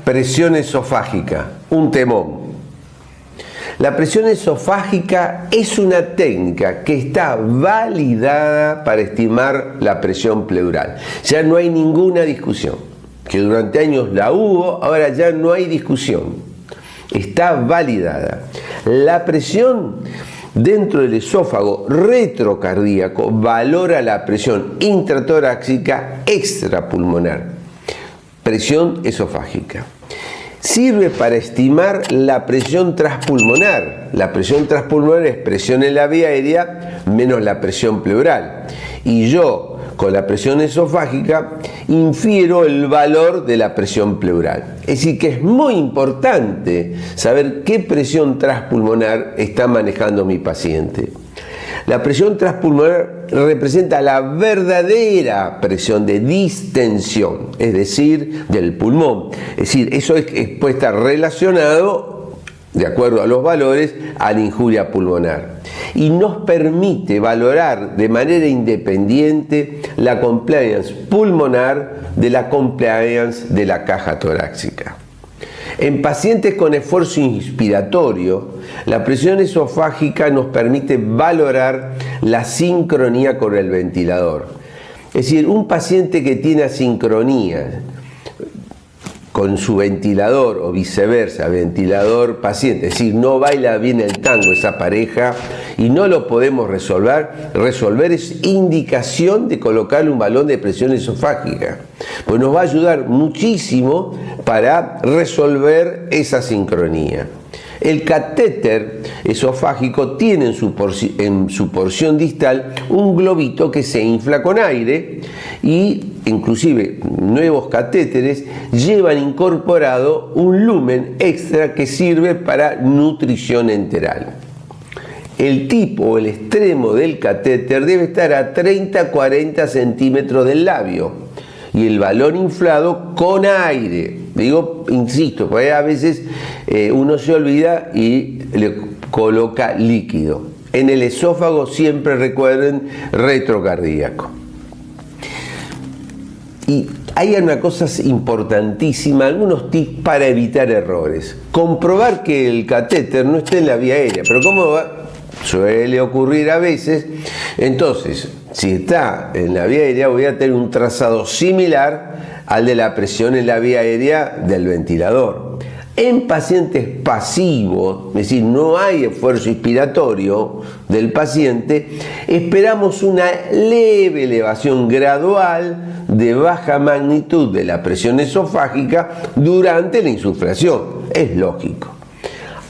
Presión esofágica, un temón. La presión esofágica es una técnica que está validada para estimar la presión pleural. Ya no hay ninguna discusión, que durante años la hubo, ahora ya no hay discusión. Está validada. La presión dentro del esófago retrocardíaco valora la presión intratorácica extrapulmonar. Presión esofágica. Sirve para estimar la presión transpulmonar. La presión transpulmonar es presión en la vía aérea menos la presión pleural. Y yo, con la presión esofágica, infiero el valor de la presión pleural. Es decir, que es muy importante saber qué presión transpulmonar está manejando mi paciente. La presión transpulmonar representa la verdadera presión de distensión, es decir, del pulmón. Es decir, eso puede estar relacionado, de acuerdo a los valores, a la injuria pulmonar. Y nos permite valorar de manera independiente la compliance pulmonar de la compliance de la caja torácica. En pacientes con esfuerzo inspiratorio, la presión esofágica nos permite valorar la sincronía con el ventilador. Es decir, un paciente que tiene asincronía con su ventilador o viceversa, ventilador-paciente, es decir, no baila bien el tango esa pareja y no lo podemos resolver es indicación de colocarle un balón de presión esofágica, pues nos va a ayudar muchísimo para resolver esa sincronía. El catéter esofágico tiene en su porción distal un globito que se infla con aire y inclusive nuevos catéteres llevan incorporado un lumen extra que sirve para nutrición enteral. El tipo o el extremo del catéter debe estar a 30-40 centímetros del labio y el balón inflado con aire. Digo, insisto, porque a veces uno se olvida y le coloca líquido. En el esófago siempre recuerden retrocardíaco. Y hay una cosa importantísima, algunos tips para evitar errores. Comprobar que el catéter no esté en la vía aérea, pero ¿cómo va? Suele ocurrir a veces. Entonces, si está en la vía aérea, voy a tener un trazado similar al de la presión en la vía aérea del ventilador. En pacientes pasivos, es decir, no hay esfuerzo inspiratorio del paciente, esperamos una leve elevación gradual de baja magnitud de la presión esofágica durante la insuflación. Es lógico.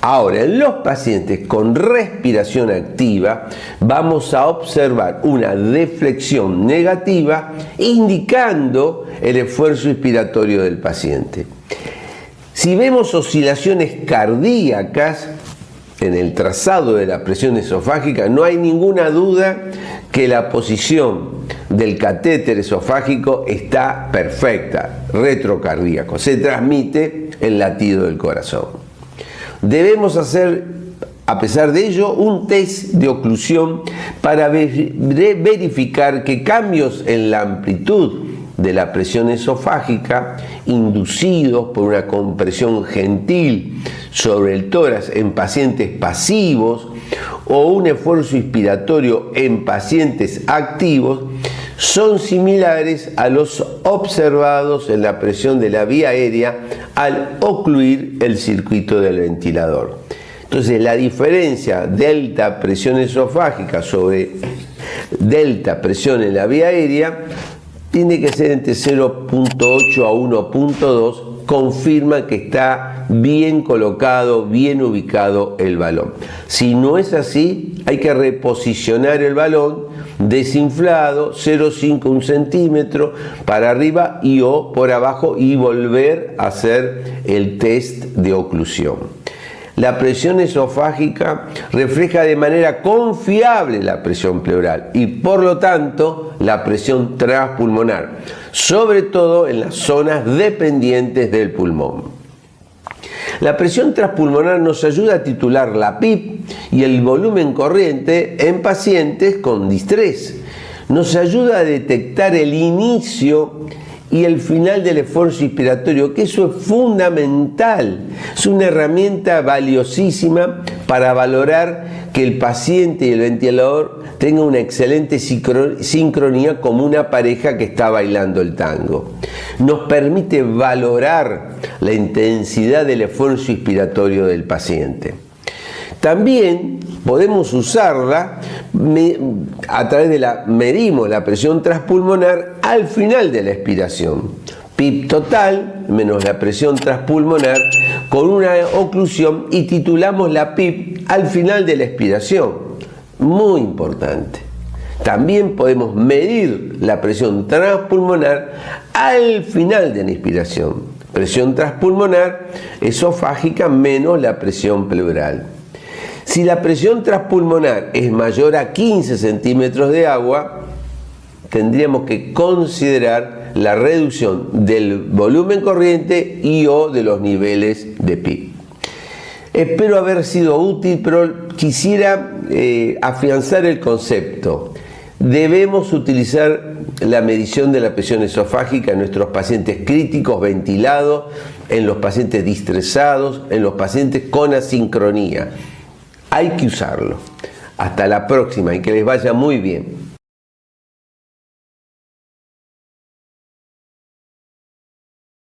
Ahora, en los pacientes con respiración activa vamos a observar una deflexión negativa indicando el esfuerzo inspiratorio del paciente. Si vemos oscilaciones cardíacas en el trazado de la presión esofágica, no hay ninguna duda que la posición del catéter esofágico está perfecta, retrocardíaco. Se transmite el latido del corazón. Debemos hacer, a pesar de ello, un test de oclusión para verificar que cambios en la amplitud de la presión esofágica inducidos por una compresión gentil sobre el tórax en pacientes pasivos o un esfuerzo inspiratorio en pacientes activos son similares a los observados en la presión de la vía aérea al ocluir el circuito del ventilador. Entonces, la diferencia delta presión esofágica sobre delta presión en la vía aérea tiene que ser entre 0.8 a 1.2, confirma que está bien colocado, bien ubicado el balón. Si no es así, hay que reposicionar el balón desinflado 0,5 1 centímetro para arriba y o por abajo y volver a hacer el test de oclusión. La presión esofágica refleja de manera confiable la presión pleural y por lo tanto la presión transpulmonar, sobre todo en las zonas dependientes del pulmón. La presión transpulmonar nos ayuda a titular la PIP y el volumen corriente en pacientes con distrés. Nos ayuda a detectar el inicio y el final del esfuerzo inspiratorio, que eso es fundamental, es una herramienta valiosísima para valorar que el paciente y el ventilador tengan una excelente sincronía como una pareja que está bailando el tango. Nos permite valorar la intensidad del esfuerzo inspiratorio del paciente. También podemos usarla a través de medimos la presión transpulmonar al final de la expiración. PIP total menos la presión transpulmonar con una oclusión y titulamos la PIP al final de la expiración. Muy importante. También podemos medir la presión transpulmonar al final de la inspiración. Presión transpulmonar esofágica menos la presión pleural. Si la presión transpulmonar es mayor a 15 centímetros de agua, tendríamos que considerar la reducción del volumen corriente y o de los niveles de PIP. Espero haber sido útil, pero quisiera afianzar el concepto. Debemos utilizar la medición de la presión esofágica en nuestros pacientes críticos ventilados, en los pacientes distresados, en los pacientes con asincronía. Hay que usarlo. Hasta la próxima y que les vaya muy bien.